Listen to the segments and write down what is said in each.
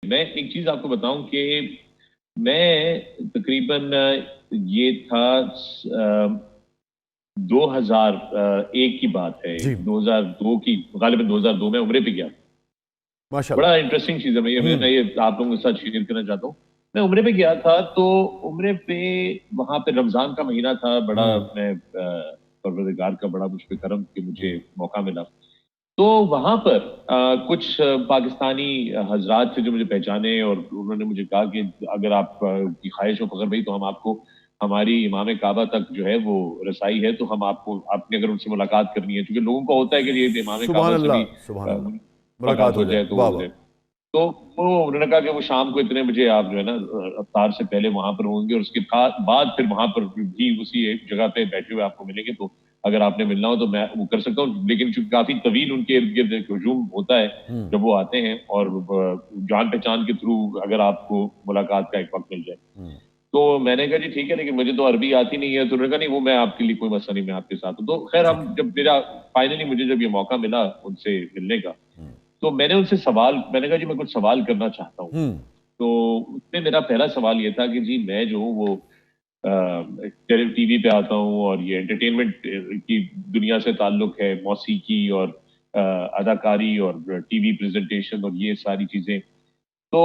میں ایک چیز آپ کو بتاؤں کہ میں تقریباً یہ تھا 2001 کی بات ہے، جی 2002 کی، غالباً 2002 میں عمرے پہ گیا۔ ماشاءاللہ۔ بڑا انٹرسٹنگ چیز ہے، میں یہ آپ لوگوں کے ساتھ شیئر کرنا چاہتا ہوں۔ میں عمرے پہ گیا تھا، تو عمرے پہ وہاں پہ رمضان کا مہینہ تھا، بڑا میں پروردگار کا بڑا مجھ پہ کرم کہ مجھے موقع ملا۔ تو وہاں پر کچھ پاکستانی حضرات تھے جو مجھے پہچانے، اور انہوں نے مجھے کہا کہ اگر آپ کی خواہش ہو فخر بھائی تو ہم آپ کو ہماری امام کعبہ تک جو ہے وہ رسائی ہے، تو ہم آپ نے اگر ان سے ملاقات کرنی ہے، کیونکہ لوگوں کا ہوتا ہے کہ یہ امام سبحان کعبہ سے اللہ بھی سبحان اللہ، ملاقات ملاقات ہو ہو جائے، جائے تو وہ واہ ہو واہ۔ جائے۔ تو انہوں نے کہا کہ وہ شام کو اتنے بجے آپ جو ہے نا افطار سے پہلے وہاں پر ہوں گے، اور اس کے بعد پھر وہاں پر بھی اسی ایک جگہ پہ بیٹھے ہوئے آپ کو ملیں گے، تو اگر آپ نے ملنا ہو تو میں وہ کر سکتا ہوں، لیکن چونکہ کافی طویل ان کے ارد گرد ہجوم ہوتا ہے جب وہ آتے ہیں، اور جان پہچان کے تھرو اگر آپ کو ملاقات کا ایک وقت مل جائے۔ تو میں نے کہا جی ٹھیک ہے، لیکن مجھے تو عربی آتی نہیں ہے، تو انہوں نے کہا نہیں وہ میں آپ کے لیے کوئی مسئلہ نہیں، میں آپ کے ساتھ ہوں۔ تو خیر ہم جب فائنلی مجھے جب یہ موقع ملا ان سے ملنے کا، تو میں نے ان سے میں نے کہا جی میں کچھ سوال کرنا چاہتا ہوں۔ تو اس میں میرا پہلا سوال یہ تھا کہ جی میں جو ہوں وہ ٹی وی پہ آتا ہوں، اور یہ انٹرٹینمنٹ کی دنیا سے تعلق ہے، موسیقی اور اداکاری اور ٹی وی پریزنٹیشن اور یہ ساری چیزیں۔ تو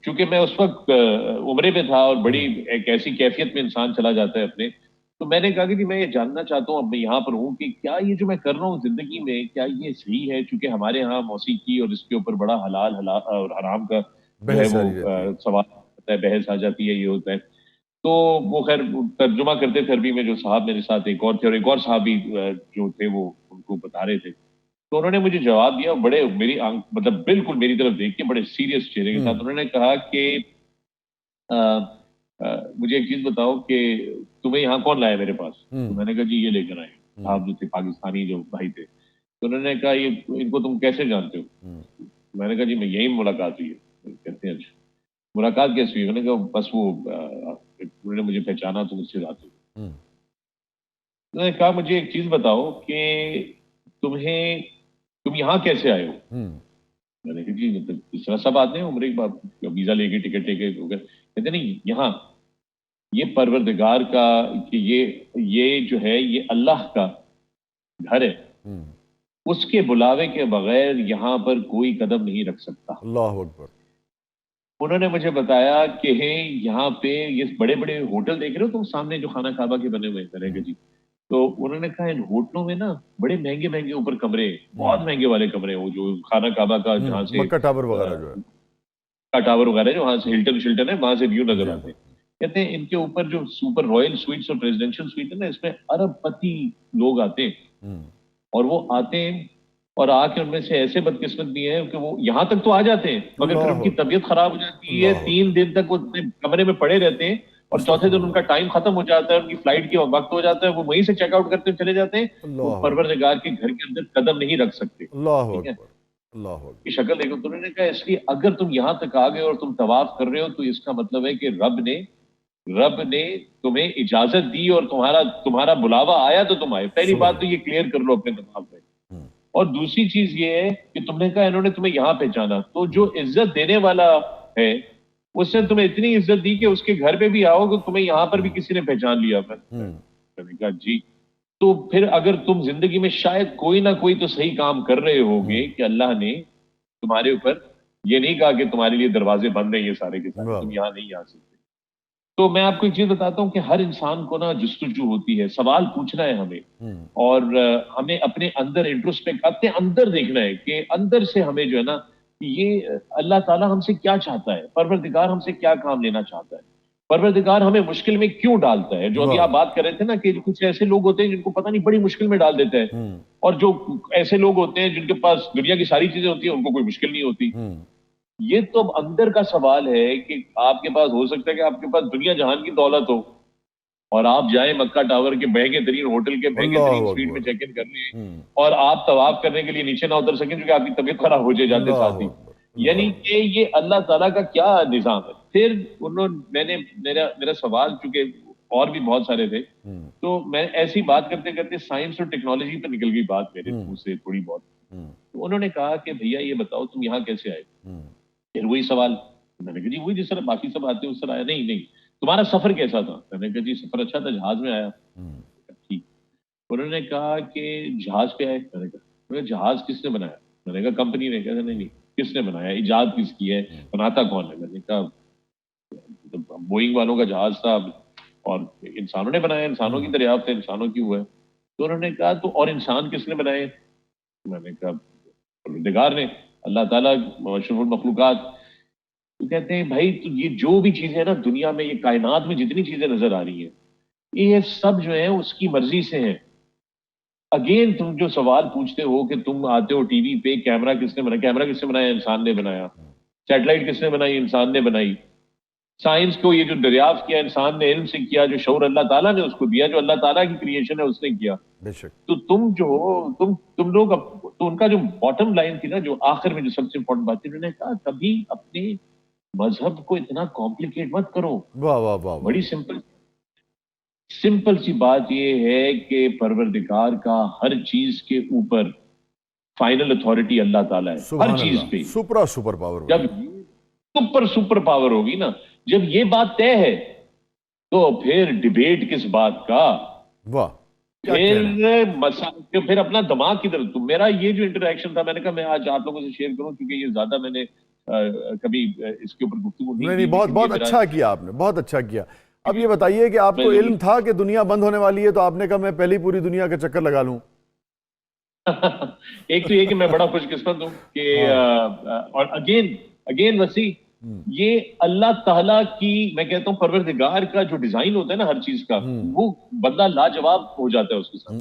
چونکہ میں اس وقت عمرے پہ تھا، اور بڑی ایک ایسی کیفیت میں انسان چلا جاتا ہے اپنے، تو میں نے کہا کہ جی میں یہ جاننا چاہتا ہوں، اب میں یہاں پر ہوں، کہ کیا یہ جو میں کر رہا ہوں زندگی میں کیا یہ صحیح ہے؟ چونکہ ہمارے ہاں موسیقی اور اس کے اوپر بڑا حلال اور حرام کا جو ہے بحث وہ ساری رہتی ہے۔ سوال ہوتا ہے، بحث آ جاتی ہے، یہ ہوتا ہے۔ تو وہ خیر ترجمہ کرتے تھے عربی میں، جو صاحب میرے ساتھ ایک اور تھے، اور ایک اور صاحب بھی جو تھے وہ ان کو بتا رہے تھے۔ تو انہوں نے مجھے جواب دیا، بڑے میری مطلب بالکل میری طرف دیکھ کے بڑے سیریس چہرے کے ساتھ انہوں نے کہا کہ مجھے ایک چیز بتاؤ کہ تمہیں یہاں کون لایا میرے پاس؟ تو میں نے کہا جی یہ لے کر آئے صاحب جو تھے، پاکستانی جو بھائی تھے۔ تو انہوں نے کہا یہ ان کو تم کیسے جانتے ہو؟ میں نے کہا جی میں یہی ملاقات ہوئی ہے۔ کہتے ہیں اچھا ملاقات کیسی ہوئی؟ میں نے کہا بس وہ انہوں نے مجھے پہچانا تو مجھ سے بات ہوئی۔ انہوں نے کہا مجھے ایک چیز بتاؤ کہ تم یہاں کیسے آئے ہو؟ میں نے کہا جی مطلب اس طرح سب آتے ہیں عمرے کے بعد، ویزا لے کے ٹکٹ لے کے ہو گئے۔ کہتے نہیں، یہاں یہ پروردگار کا کہ یہ جو ہے یہ اللہ کا گھر ہے، اس کے بلاوے کے بغیر یہاں پر کوئی قدم نہیں رکھ سکتا۔ اللہ اکبر۔ انہوں نے مجھے بتایا کہ یہاں پہ یہ بڑے بڑے ہوٹل دیکھ رہے ہو تم سامنے جو خانہ کعبہ کے بنے ہوئے ہیں طرح کے جی، تو انہوں نے کہا ان ہوٹلوں میں نا بڑے مہنگے مہنگے اوپر کمرے، بہت مہنگے والے کمرے، وہ جو خانہ کعبہ کا جہاں سے مکہ ٹاور وغیرہ جو ہے۔ ٹاور وغیرہ جو وہاں سے ہلٹن شلٹن ہے وہاں سے ویو نظر جی آتے ہیں۔ کہتے ہیں ان کے اوپر جو سپر رائل سویٹس اور پریزیڈینشل سویٹ ہے نا، اس میں ارب پتی لوگ آتے ہیں، اور وہ آتے ہیں اور آ کے ان میں سے ایسے بدقسمت بھی ہیں کہ وہ یہاں تک تو آ جاتے ہیں، مگر پھر ان اللہ کی اکبر طبیعت خراب ہو جاتی ہے، اللہ اکبر 3 دن تک وہ اپنے کمرے میں پڑے رہتے ہیں، اور چوتھے استغفر دن ان کا اللہ ٹائم ختم ہو جاتا ہے، ان کی فلائٹ کی وقت ہو جاتا ہے، وہ وہیں سے چیک آؤٹ کرتے چلے جاتے ہیں، وہ اللہ اکبر پروردگار کے گھر کے اندر قدم نہیں رکھ سکتے۔ اللہ ٹھیک ہے، اکبر اللہ کی اکبر۔ شکل دیکھو تو انہوں نے کہا اس لیے اگر تم یہاں تک آ گئے اور تم طواف کر رہے ہو تو اس کا مطلب ہے کہ رب نے تمہیں اجازت دی، اور تمہارا بلاوا آیا تو تم آئے۔ پہلی سبحان بات تو اللہ۔ یہ کلیئر کر لو اپنے دماغ میں۔ اور دوسری چیز یہ ہے کہ تم نے کہا انہوں نے تمہیں یہاں پہچانا، تو جو عزت دینے والا ہے اس نے تمہیں اتنی عزت دی کہ اس کے گھر پہ بھی آؤ کہ تمہیں یہاں پر بھی کسی نے پہچان لیا۔ میں نے کہا جی، تو پھر اگر تم زندگی میں شاید کوئی نہ کوئی تو صحیح کام کر رہے ہوگے کہ اللہ نے تمہارے اوپر یہ نہیں کہا کہ تمہارے لیے دروازے بند ہیں یہ سارے کے سارے، تم یہاں نہیں آ سکتے۔ تو میں آپ کو ایک چیز بتاتا ہوں کہ ہر انسان کو نا جستجو ہوتی ہے، سوال پوچھنا ہے ہمیں، اور ہمیں اپنے اندر انٹروسپیکٹ اپنے اندر دیکھنا ہے کہ اندر سے ہمیں جو ہے نا یہ اللہ تعالیٰ ہم سے کیا چاہتا ہے، پروردگار ہم سے کیا کام لینا چاہتا ہے، پروردگار ہمیں مشکل میں کیوں ڈالتا ہے۔ جو ابھی آپ بات کر رہے تھے نا کہ کچھ ایسے لوگ ہوتے ہیں جن کو پتہ نہیں بڑی مشکل میں ڈال دیتا ہے، اور جو ایسے لوگ ہوتے ہیں جن کے پاس دنیا کی ساری چیزیں ہوتی ہیں ان کو کوئی مشکل نہیں ہوتی۔ یہ تو اب اندر کا سوال ہے کہ آپ کے پاس ہو سکتا ہے کہ آپ کے پاس دنیا جہان کی دولت ہو، اور آپ جائیں مکہ ٹاور کے مہنگے ترین ہوٹل کے مہنگے ترین اللہ سویٹ میں اکبر چیک ان کر لیں، اور آپ طواف کرنے کے لیے نیچے نہ اتر سکیں کیونکہ آپ کی طبیعت خراب ہو جائے جاتے اللہ ساتھ ہی۔ اکبر اللہ یعنی اکبر۔ کہ یہ اللہ تعالیٰ کا کیا نظام ہے۔ پھر میرا سوال چونکہ اور بھی بہت سارے تھے، تو میں ایسی بات کرتے کرتے سائنس اور ٹیکنالوجی پہ نکل گئی بات میرے منہ سے تھوڑی بہت۔ تو انہوں نے کہا کہ بھیا یہ بتاؤ تم یہاں کیسے آئے؟ پھر وہی سوال، میں نے کہا جی وہی جس طرح باقی سب آتے ہیں اس طرح آیا. نہیں نہیں تمہارا سفر کیسا تھا؟ میں نے کہا جی سفر اچھا تھا، جہاز میں آیا. ٹھیک. انہوں نے کہا کہ جہاز پہ آئے. میں نے کہا جہاز کس نے بنایا؟ میں نے کہا کمپنی نے. کہا نہیں نہیں کس نے بنایا، ایجاد کس کی ہے، بناتا کون ہے؟ میں نے کہا بوئنگ والوں کا جہاز تھا اور انسانوں نے بنایا، انسانوں کی دریافت ہے، انسانوں کی ہوا ہے. تو انہوں نے کہا تو اور انسان کس نے بنائے؟ میں نے کہا پروردگار نے، اللہ تعالیٰ اشرف المخلوقات. تو کہتے ہیں بھائی تو یہ جو بھی چیزیں ہیں نا دنیا میں، یہ کائنات میں جتنی چیزیں نظر آ رہی ہیں یہ سب جو ہے اس کی مرضی سے ہیں. اگین تم جو سوال پوچھتے ہو کہ تم آتے ہو ٹی وی پہ، کیمرہ کس نے بنایا؟ کیمرہ کس نے بنایا؟ انسان نے بنایا. سیٹلائٹ کس نے بنائی؟ انسان نے بنائی. سائنس کو یہ جو دریافت کیا انسان نے، علم سے کیا، جو شعور اللہ تعالیٰ نے اس کو دیا، جو اللہ تعالیٰ کی کریشن ہے اس نے کیا. بے شک. تو تم جو ہو تم لوگ تو ان کا جو باٹم لائن تھی نا، جو آخر میں جو سب سے امپورٹنٹ بات تھی، انہوں نے کہا کبھی اپنے مذہب کو اتنا کمپلیکیٹ مت کرو. واہ واہ واہ واہ. بڑی سمپل سی بات یہ ہے کہ پروردگار کا ہر چیز کے اوپر فائنل اتھارٹی اللہ تعالیٰ ہے، ہر سبحان چیز اللہ. پہ. Super power. جب سپر پاور ہوگی نا، جب یہ بات طے ہے تو پھر ڈیبیٹ کس بات کا؟ واہ کیا کہنا ہے. پھر اپنا دماغ کی طرف. تو میرا یہ جو انٹریکشن تھا، میں نے کہا میں آج آپ لوگوں سے شیئر کروں کیونکہ یہ زیادہ میں نے کبھی اس کے اوپر گفتگو نہیں نہیں کی. بہت اچھا کیا آپ نے، بہت اچھا کیا. اب یہ بتائیے کہ آپ کو علم تھا کہ دنیا بند ہونے والی ہے، تو آپ نے کہا میں پہلی پوری دنیا کا چکر لگا لوں؟ ایک تو یہ کہ میں بڑا خوش قسمت ہوں کہ اور اگین وسیع یہ اللہ تعالیٰ کی، میں کہتا ہوں پروردگار کا جو ڈیزائن ہوتا ہے نا ہر چیز کا، وہ بندہ لاجواب ہو جاتا ہے اس کے ساتھ.